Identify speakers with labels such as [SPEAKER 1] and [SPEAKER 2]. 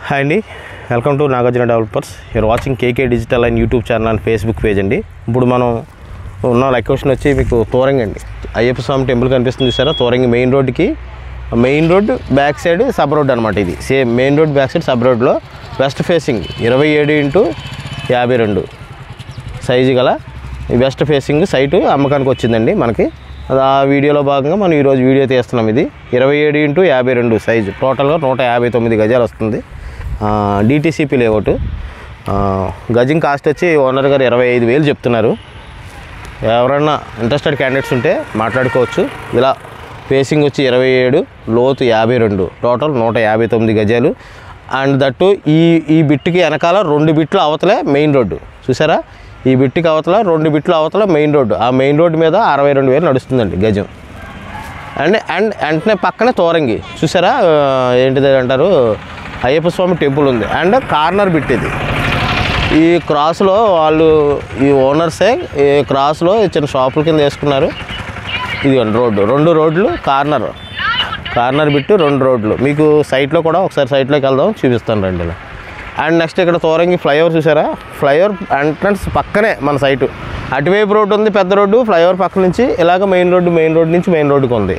[SPEAKER 1] Hi అండి, welcome to Nagarjuna developers. You're watching KK digital and YouTube channel and Facebook page అండి. ఇప్పుడు మనం ఉన్న లొకేషన్ వచ్చి మీకు తోరంగి అండి. అయ్యప్ప స్వామి టెంపుల్ కనిపిస్తుంది చూసారా, తోరంగి మెయిన్ రోడ్డుకి main road back side sub road అనమాట. ఇది same main road back side sub రోడ్లో వెస్ట్ ఫేసింగ్ 27x52 సైజు గల వెస్ట్ ఫేసింగ్ సైటు అమ్మకానికి వచ్చిందండి మనకి. ఆ వీడియోలో భాగంగా మనం ఈరోజు వీడియో తీస్తున్నాం. ఇది 27x52 సైజు, టోటల్గా 159 గజాలు వస్తుంది. DTCP layout. గజం కాస్ట్ వచ్చి ఓనర్ గారు 25,000 చెప్తున్నారు. ఎవరన్నా ఇంట్రెస్టెడ్ క్యాండిడేట్స్ ఉంటే మాట్లాడుకోవచ్చు. ఇలా ఫేసింగ్ వచ్చి 27, లోతు 52, టోటల్ 159 గజాలు. అండ్ దట్టు ఈ బిట్టుకి వెనకాల 2 బిట్లు అవతలే మెయిన్ రోడ్డు చూసారా. ఈ బిట్టుకి అవతల 2 బిట్లు అవతల మెయిన్ రోడ్డు. ఆ మెయిన్ రోడ్డు మీద 62,000 నడుస్తుందండి గజం. అండ్ వెంటనే పక్కనే తోరంగి చూసారా, ఏంటిది అంటారు, అయ్యప్ప స్వామి టెంపుల్ ఉంది. అండ్ కార్నర్ బిట్ ఇది. ఈ క్రాస్లో వాళ్ళు ఈ ఓనర్సే ఈ క్రాస్లో చిన్న షాపుల కింద వేసుకున్నారు. ఇది రోడ్డు, 2 రోడ్లు కార్నర్ బిట్టు, 2 రోడ్లు. మీకు సైట్లో కూడా ఒకసారి సైట్లోకి వెళ్దాం, చూపిస్తాను రండి ఇలా. అండ్ నెక్స్ట్ ఇక్కడ తోరంగి ఫ్లైఓవర్ చూసారా, ఫ్లైఓవర్ ఎంట్రన్స్ పక్కనే మన సైటు. అటువైపు రోడ్డు ఉంది, పెద్ద రోడ్డు. ఫ్లైఓవర్ పక్క నుంచి ఇలాగ మెయిన్ రోడ్డు నుంచి మెయిన్ రోడ్డుకి ఉంది.